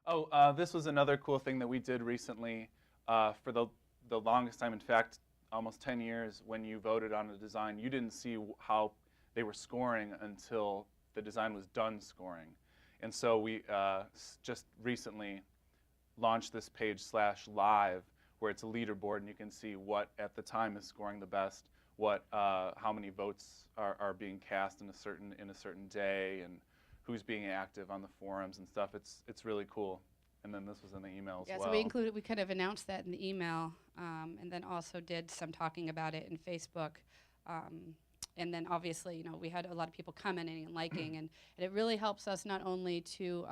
Oh, this was another cool thing that we did recently. For the longest time, in fact, almost 10 years, when you voted on a design, you didn't see how they were scoring until the design was done scoring. And so we just recently launched this page /live where it's a leaderboard and you can see what at the time is scoring the best, what how many votes are being cast in a certain day, and who's being active on the forums and stuff. It's really cool. And then this was in the email as well. Yeah, so we kind of announced that in the email, and then also did some talking about it in Facebook. And then obviously, we had a lot of people commenting and liking, and it really helps us not only to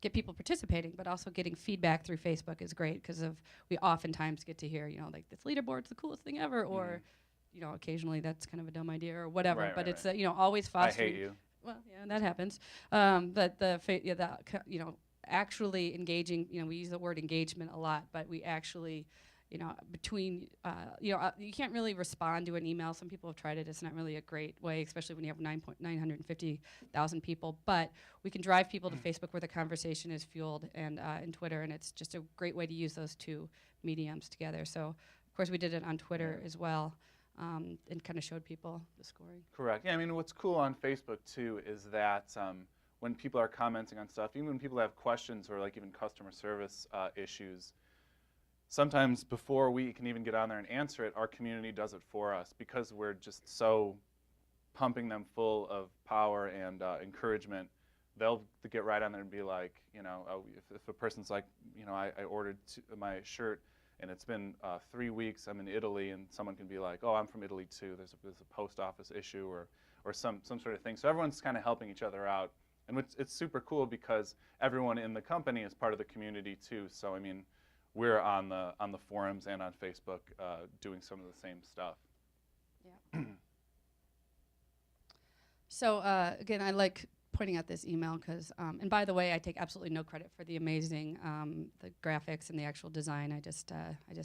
get people participating, but also getting feedback through Facebook is great because we oftentimes get to hear, like this leaderboard's the coolest thing ever, or, occasionally that's kind of a dumb idea or whatever. Right, but right, it's right. Always fostering. I hate you. Well, yeah, that happens. But actually engaging, we use the word engagement a lot, but we actually, between, you can't really respond to an email. Some people have tried it. It's not really a great way, especially when you have 950,000 people. But we can drive people to Facebook where the conversation is fueled, and Twitter, and it's just a great way to use those two mediums together. So, of course, we did it on Twitter as well. And kind of showed people the scoring. Correct. Yeah, I mean, what's cool on Facebook, too, is that when people are commenting on stuff, even when people have questions or like even customer service issues, sometimes before we can even get on there and answer it, our community does it for us because we're just so pumping them full of power and encouragement. They'll get right on there and be like, if a person's like, I ordered my shirt, and it's been 3 weeks, I'm in Italy, and someone can be like, oh, I'm from Italy too, there's a post office issue or some sort of thing. So everyone's kind of helping each other out. And it's super cool because everyone in the company is part of the community too. So I mean, we're on the forums and on Facebook doing some of the same stuff. Yeah. So again, I like pointing out this email because, and by the way, I take absolutely no credit for the amazing the graphics and the actual design. I just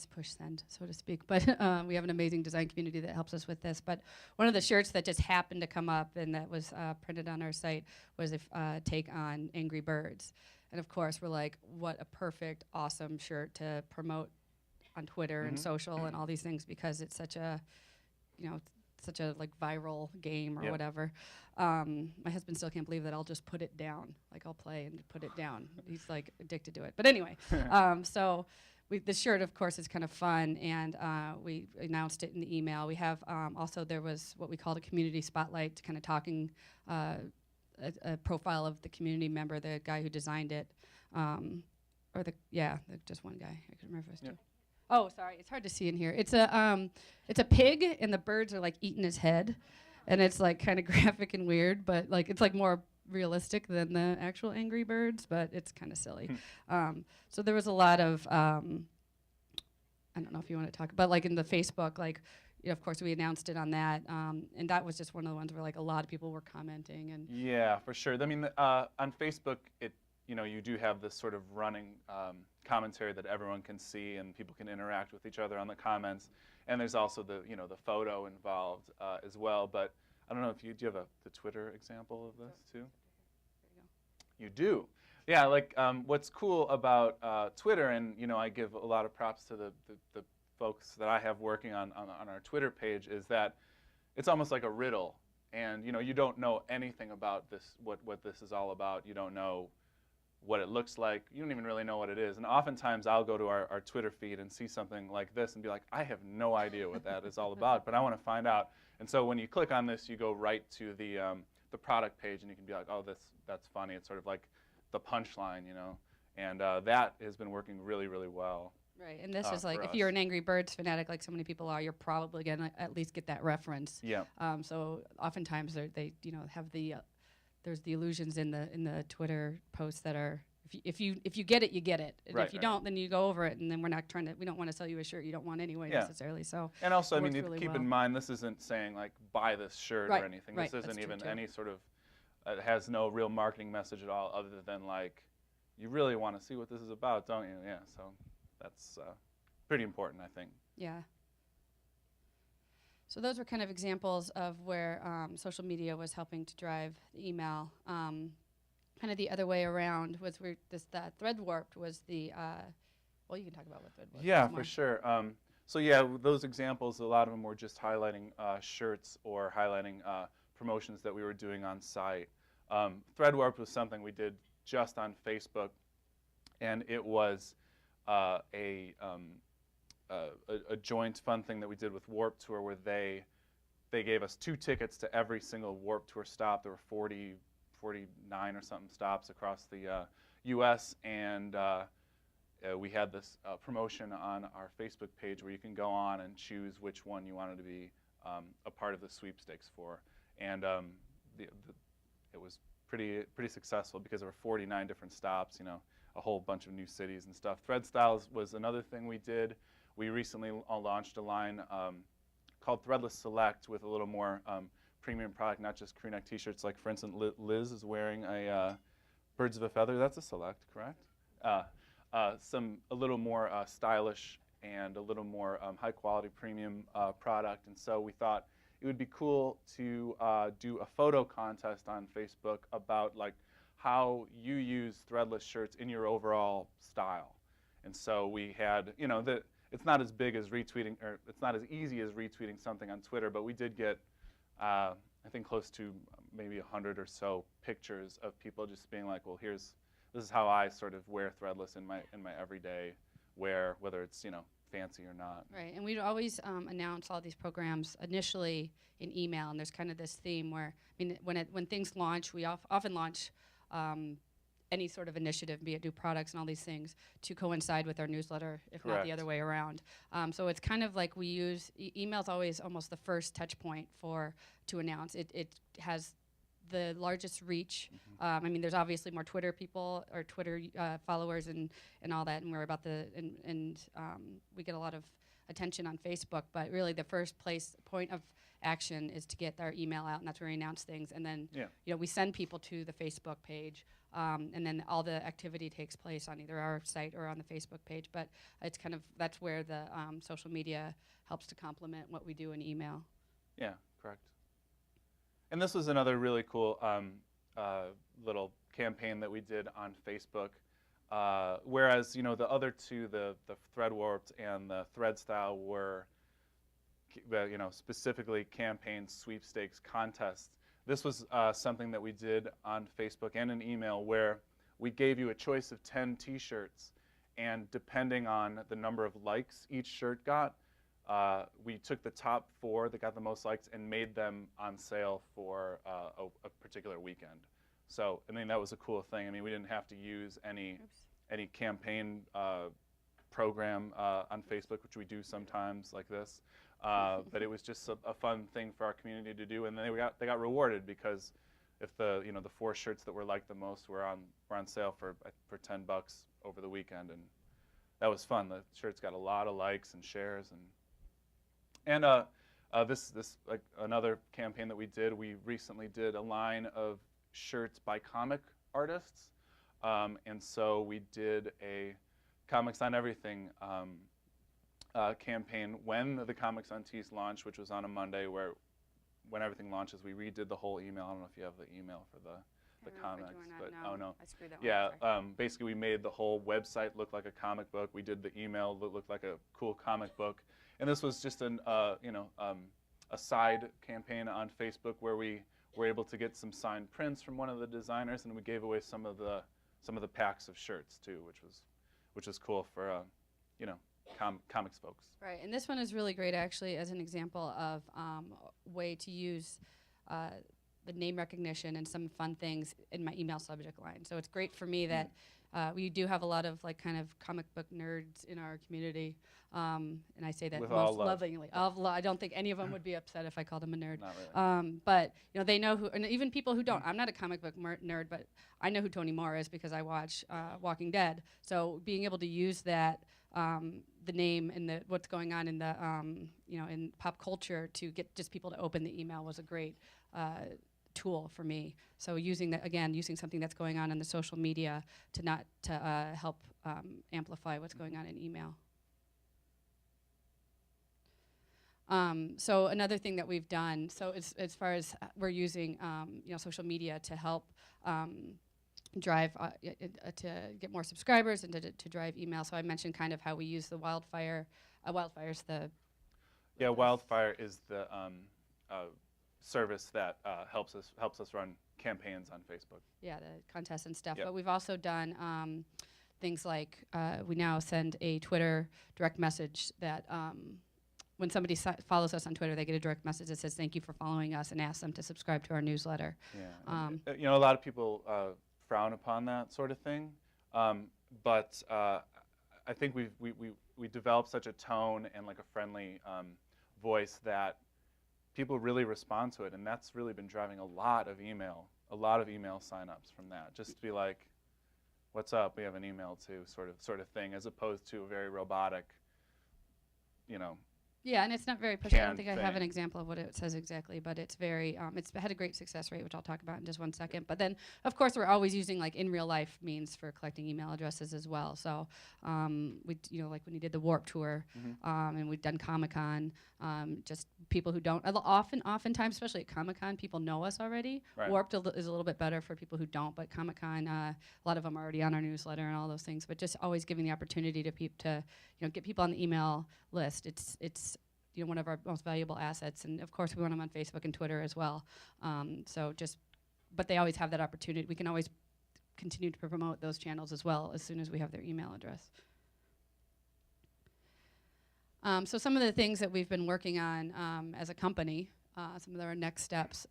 push send, so to speak. But we have an amazing design community that helps us with this. But one of the shirts that just happened to come up and that was printed on our site was a take on Angry Birds. And of course, we're like, what a perfect, awesome shirt to promote on Twitter and social and all these things because it's such a, such a like viral game or whatever. My husband still can't believe that I'll just put it down. Like I'll play and put it down. He's like addicted to it. But anyway, so the shirt, of course, is kind of fun, and we announced it in the email. We have also there was what we called a community spotlight, kind of talking a profile of the community member, the guy who designed it, just one guy. I couldn't remember if it was two. Oh, sorry, it's hard to see in here. It's a pig, and the birds are like eating his head, and it's like kind of graphic and weird, but like it's like more realistic than the actual Angry Birds, but it's kind of silly. So there was a lot of I don't know if you want to talk, but like in the Facebook, like of course we announced it on that, and that was just one of the ones where like a lot of people were commenting and. Yeah, for sure. I mean, on Facebook, you do have this sort of running commentary that everyone can see, and people can interact with each other on the comments. And there's also the photo involved as well. But I don't know if do you have the Twitter example of this too? There you go. You do. Yeah, like what's cool about Twitter, and I give a lot of props to the folks that I have working on our Twitter page, is that it's almost like a riddle, and you don't know anything about this, what this is all about. You don't know what it looks like. You don't even really know what it is. And oftentimes I'll go to our Twitter feed and see something like this and be like, I have no idea what that is all about, but I want to find out. And so when you click on this, you go right to the product page, and you can be like, oh, that's funny. It's sort of like the punchline, and that has been working really, really well. Right, and this is like, if you're an Angry Birds fanatic like so many people are, you're probably going to at least get that reference. Yeah. So oftentimes they have there's the illusions in the Twitter posts that are, if you get it, you get it. And if you don't, then you go over it, and then we don't want to sell you a shirt you don't want anyway necessarily. So. And also, I mean, keep in mind, this isn't saying like buy this shirt or anything. This isn't even any sort of. It has no real marketing message at all, other than like, you really want to see what this is about, don't you? Yeah. So that's pretty important, I think. Yeah. So those were kind of examples of where social media was helping to drive the email. kind of the other way around was the thread warped was the well, you can talk about what thread warped Yeah, is more. for sure. So yeah, those examples, a lot of them were just highlighting shirts or highlighting promotions that we were doing on site. Thread warped was something we did just on Facebook, and it was a joint fun thing that we did with Warped Tour, where they gave us 2 tickets to every single Warped Tour stop. There were 49 or something stops across the U.S., and we had this promotion on our Facebook page where you can go on and choose which one you wanted to be a part of the sweepstakes for. And it was pretty successful because there were 49 different stops, you know, a whole bunch of new cities and stuff. Thread Styles was another thing we did. We recently launched a line called Threadless Select with a little more premium product, not just crew neck t-shirts. Like, for instance, Liz is wearing a Birds of a Feather. That's a Select, correct? A little more stylish and a little more high quality premium product. And so we thought it would be cool to do a photo contest on Facebook about like how you use threadless shirts in your overall style. And so we had, you know, it's not as big as retweeting, or it's not as easy as retweeting something on Twitter, but we did get, I think, close to maybe 100 or so pictures of people just being like, well, this is how I sort of wear threadless in my everyday wear, whether it's, you know, fancy or not. Right, and we'd always announce all these programs initially in email, and there's kind of this theme where, I mean, when things launch, we often launch any sort of initiative, be it new products and all these things, to coincide with our newsletter, if not the other way around. So it's kind of like we use, email's always almost the first touch point to announce. It has the largest reach. I mean, there's obviously more Twitter people or Twitter followers and all that, and we're about we get a lot of attention on Facebook, but really the first point of action is to get our email out, and that's where we announce things, and then you know, we send people to the Facebook page, and then all the activity takes place on either our site or on the Facebook page, but it's kind of, that's where the social media helps to complement what we do in email. Yeah, correct. And this was another really cool little campaign that we did on Facebook. Whereas, you know, the other two, the Thread Warped and the Thread Style, were, you know, specifically campaign sweepstakes contests. This was something that we did on Facebook and in email, where we gave you a choice of 10 T-shirts, and depending on the number of likes each shirt got, we took the top 4 that got the most likes and made them on sale for a particular weekend. So I mean, that was a cool thing. I mean, we didn't have to use any campaign program on Facebook, which we do sometimes like this. But it was just a fun thing for our community to do, and then they got rewarded, because if the 4 shirts that were liked the most were on sale for $10 over the weekend, and that was fun. The shirts got a lot of likes and shares, and this like another campaign that we did. We recently did a line of shirts by comic artists, and so we did a Comics on Everything campaign when the Comics on Tees launched, which was on a Monday, where when everything launches, we redid the whole email. I don't know if you have the email for the comics, but no, oh no, I screwed that yeah. one. Basically, we made the whole website look like a comic book. We did the email that looked like a cool comic book, and this was just a side campaign on Facebook where we were able to get some signed prints from one of the designers, and we gave away some of the packs of shirts too, which was cool for comics folks. Right, and this one is really great actually as an example of a way to use the name recognition and some fun things in my email subject line. So it's great for me that we do have a lot of like kind of comic book nerds in our community, and I say that With most all love. lovingly. I don't think any of them would be upset if I called them a nerd. Not really. But you know, they know who, and even people who don't. I'm not a comic book nerd, but I know who Tony Moore is because I watch Walking Dead. So being able to use that, the name and what's going on in the in pop culture to get just people to open the email was a great tool for me. So using that again, using something that's going on in the social media to help amplify what's going on in email. So another thing that we've done, so as far as we're using social media to help drive to get more subscribers and to drive email. So I mentioned kind of how we use the wildfires. Yeah, Wildfire is the service that helps us run campaigns on Facebook. Yeah, the contests and stuff. Yep. But we've also done things like we now send a Twitter direct message that when somebody follows us on Twitter, they get a direct message that says thank you for following us and ask them to subscribe to our newsletter. Yeah, you know, a lot of people frown upon that sort of thing, but I think we developed such a tone and like a friendly voice that people really respond to it, and that's really been driving a lot of email signups from that. Just to be like, "What's up? We have an email too," sort of thing, as opposed to a very robotic, you know. Yeah, and it's not very pushy. I don't think I have an example of what it says exactly, but it's very, it's had a great success rate, which I'll talk about in just one second. But then, of course, we're always using like in real life means for collecting email addresses as well. So we, you know, like when you did the Warp Tour, and we've done Comic-Con, just people who don't, oftentimes, especially at Comic-Con, people know us already. Right. Warped is a little bit better for people who don't, but Comic-Con, a lot of them are already on our newsletter and all those things. But just always giving the opportunity to get people on the email list. It's you know, one of our most valuable assets, and of course we want them on Facebook and Twitter as well. But they always have that opportunity. We can always continue to promote those channels as well as soon as we have their email address. So some of the things that we've been working on as a company, some of our next steps.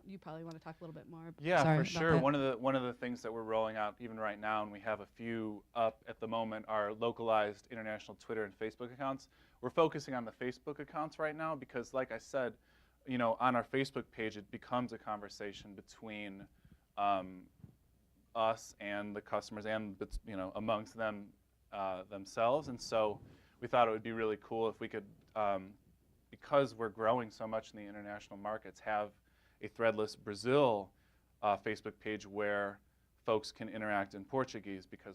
You probably want to talk a little bit more. Yeah, Sorry for about sure. that. One of the things that we're rolling out even right now, and we have a few up at the moment, are localized international Twitter and Facebook accounts. We're focusing on the Facebook accounts right now because, like I said, you know, on our Facebook page, it becomes a conversation between us and the customers, and you know, amongst them themselves. And so we thought it would be really cool if we could, because we're growing so much in the international markets, have a Threadless Brazil Facebook page where folks can interact in Portuguese, because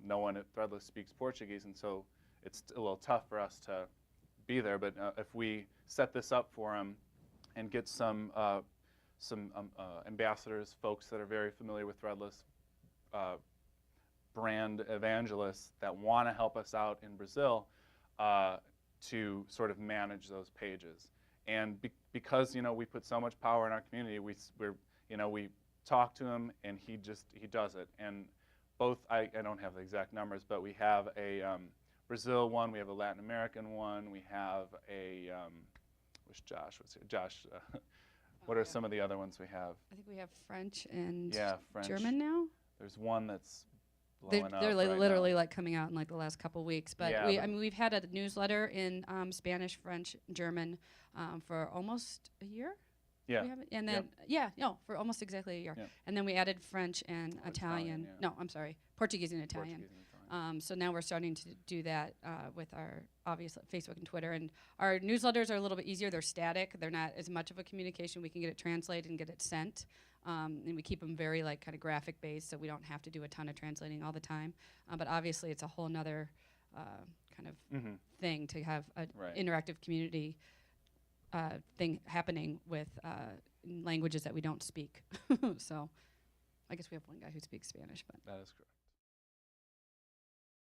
no one at Threadless speaks Portuguese, and so it's a little tough for us to be there. But if we set this up for them and get some ambassadors, folks that are very familiar with Threadless, brand evangelists that want to help us out in Brazil to sort of manage those pages. And because, you know, we put so much power in our community, we talk to him and he does it. And both, I don't have the exact numbers, but we have a Brazil one, we have a Latin American one, we have a, wish Josh was here. Josh, what are some of the other ones we have? I think we have French and French. German now. There's one that's blowing up They're right literally now. like coming out in like the last couple weeks. But Yeah, we've had a newsletter in Spanish, French, German for almost a year. Yeah. We have it? And then for almost exactly a year. Yeah. And then we added French and Italian. yeah. No, I'm sorry, Portuguese and Italian. Portuguese and Italian. So now we're starting to do that with our obviously Facebook and Twitter. And our newsletters are a little bit easier. They're static. They're not as much of a communication. We can get it translated and get it sent. And we keep them very like kind of graphic based, so we don't have to do a ton of translating all the time. But obviously, it's a whole nother kind of thing to have an interactive community thing happening with languages that we don't speak. So I guess we have one guy who speaks Spanish, but That is correct.